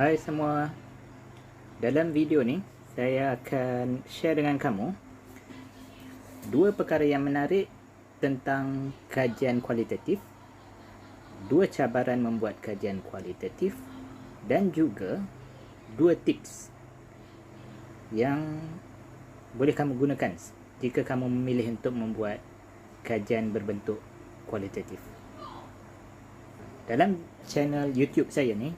Hai semua, dalam video ni saya akan share dengan kamu dua perkara yang menarik tentang kajian kualitatif, dua cabaran membuat kajian kualitatif dan juga dua tips yang boleh kamu gunakan jika kamu memilih untuk membuat kajian berbentuk kualitatif. Dalam channel YouTube saya ni,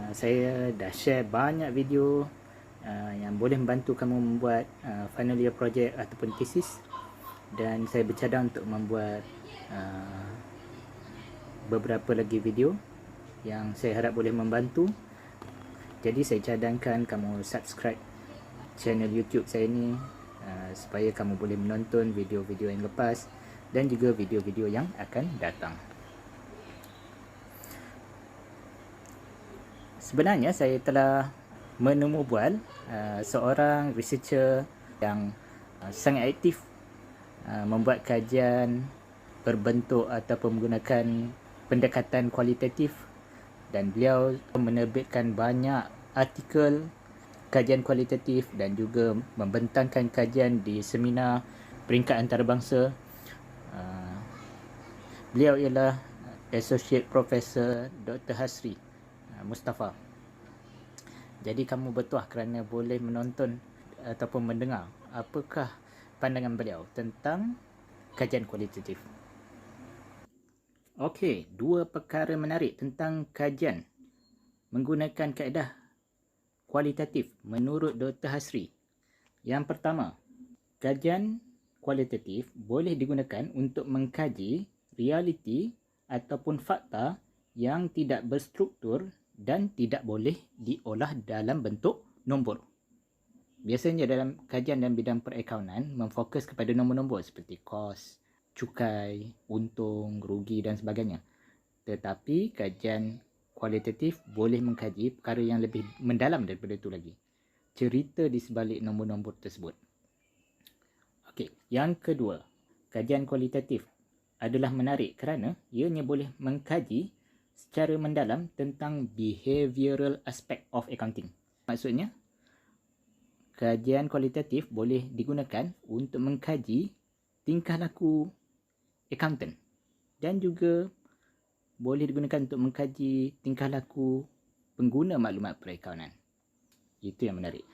saya dah share banyak video yang boleh membantu kamu membuat final year project ataupun thesis, dan saya bercadang untuk membuat beberapa lagi video yang saya harap boleh membantu. Jadi saya cadangkan kamu subscribe channel YouTube saya ni supaya kamu boleh menonton video-video yang lepas dan juga video-video yang akan datang. Sebenarnya saya telah menemu bual seorang researcher yang sangat aktif membuat kajian berbentuk ataupun menggunakan pendekatan kualitatif, dan beliau menerbitkan banyak artikel kajian kualitatif dan juga membentangkan kajian di seminar peringkat antarabangsa. Beliau ialah Associate Professor Dr. Hasri Mustafa. Jadi kamu bertuah kerana boleh menonton ataupun mendengar apakah pandangan beliau tentang kajian kualitatif. Okey, dua perkara menarik tentang kajian menggunakan kaedah kualitatif menurut Dr. Hasri. Yang pertama, kajian kualitatif boleh digunakan untuk mengkaji realiti ataupun fakta yang tidak berstruktur dan tidak boleh diolah dalam bentuk nombor. Biasanya dalam kajian dalam bidang perakaunan memfokus kepada nombor-nombor seperti kos, cukai, untung, rugi dan sebagainya. Tetapi kajian kualitatif boleh mengkaji perkara yang lebih mendalam daripada itu lagi. Cerita di sebalik nombor-nombor tersebut. Okey, yang kedua, kajian kualitatif adalah menarik kerana ianya boleh mengkaji secara mendalam tentang behavioral aspect of accounting. Maksudnya, kajian kualitatif boleh digunakan untuk mengkaji tingkah laku accountant dan juga boleh digunakan untuk mengkaji tingkah laku pengguna maklumat perakaunan. Itu yang menarik.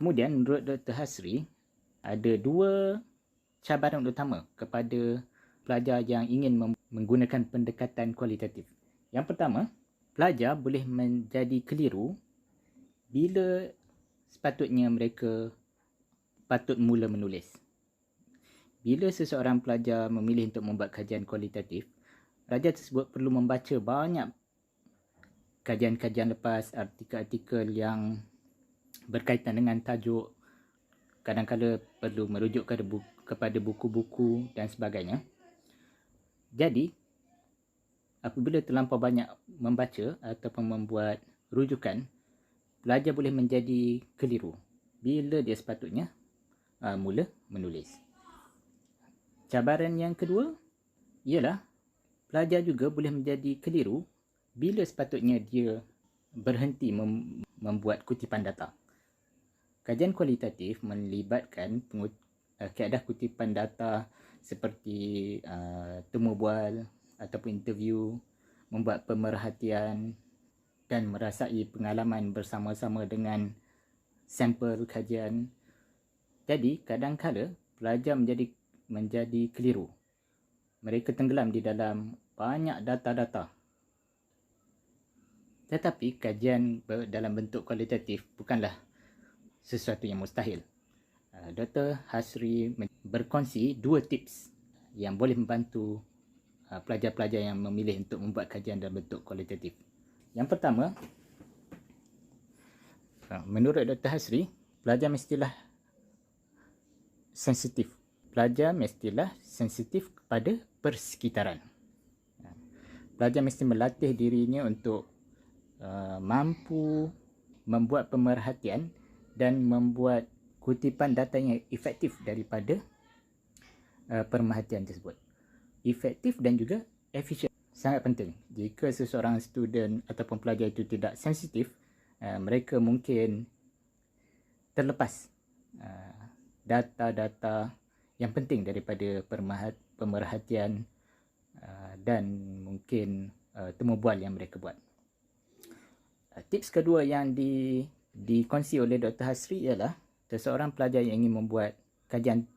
Kemudian menurut Dr. Hasri, ada dua cabaran utama kepada pelajar yang ingin menggunakan pendekatan kualitatif. Yang pertama, pelajar boleh menjadi keliru bila sepatutnya mereka patut mula menulis. Bila seseorang pelajar memilih untuk membuat kajian kualitatif, pelajar tersebut perlu membaca banyak kajian-kajian lepas, artikel-artikel yang berkaitan dengan tajuk, kadang-kadang perlu merujuk kepada buku-buku dan sebagainya. Jadi, apabila terlampau banyak membaca ataupun membuat rujukan, pelajar boleh menjadi keliru bila dia sepatutnya mula menulis. Cabaran yang kedua ialah pelajar juga boleh menjadi keliru bila sepatutnya dia berhenti membuat kutipan data. Kajian kualitatif melibatkan kaedah kutipan data seperti temu bual ataupun interview, membuat pemerhatian dan merasai pengalaman bersama-sama dengan sampel kajian. Jadi kadang-kala pelajar menjadi keliru. Mereka tenggelam di dalam banyak data-data. Tetapi kajian dalam bentuk kualitatif bukanlah sesuatu yang mustahil. Dr. Hasri berkongsi dua tips yang boleh membantu pelajar-pelajar yang memilih untuk membuat kajian dalam bentuk kualitatif. Yang pertama, menurut Dr. Hasri, pelajar mestilah sensitif. Pelajar mestilah sensitif kepada persekitaran. Pelajar mesti melatih dirinya untuk mampu membuat pemerhatian dan membuat kutipan data yang efektif daripada pemerhatian tersebut. Efektif dan juga efisien. sangat penting. Jika seseorang student ataupun pelajar itu tidak sensitif, mereka mungkin terlepas data-data yang penting daripada pemerhatian dan mungkin temu bual yang mereka buat. Tips kedua yang dikongsi oleh Dr. Hasri ialah seseorang pelajar yang ingin membuat kajian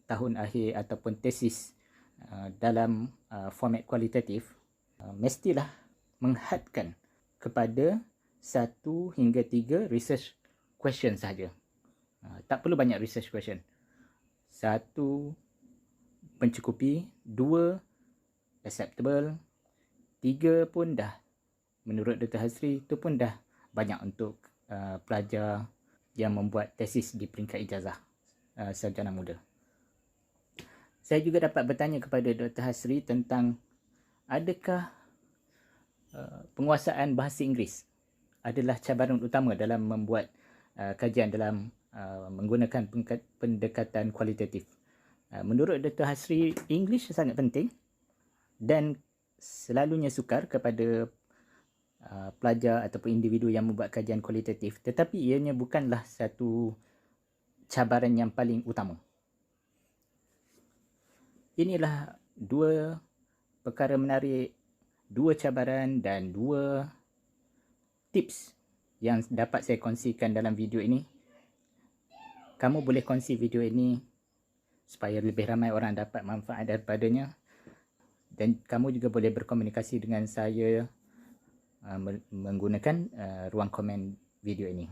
tahun akhir ataupun tesis dalam format kualitatif mestilah menghadkan kepada 1 hingga 3 research question sahaja. Tak perlu banyak research question. 1 mencukupi, 2 acceptable, 3 pun dah, menurut Dr. Hasri, itu pun dah banyak untuk pelajar yang membuat tesis di peringkat ijazah sarjana muda. Saya juga dapat bertanya kepada Dr. Hasri tentang adakah penguasaan bahasa Inggeris adalah cabaran utama dalam membuat kajian dalam menggunakan pendekatan kualitatif. Menurut Dr. Hasri, English sangat penting dan selalunya sukar kepada pelajar ataupun individu yang membuat kajian kualitatif, tetapi ianya bukanlah satu cabaran yang paling utama. Inilah 2 perkara menarik, 2 cabaran dan 2 tips yang dapat saya kongsikan dalam video ini. Kamu boleh kongsi video ini supaya lebih ramai orang dapat manfaat daripadanya, dan kamu juga boleh berkomunikasi dengan saya menggunakan ruang komen video ini.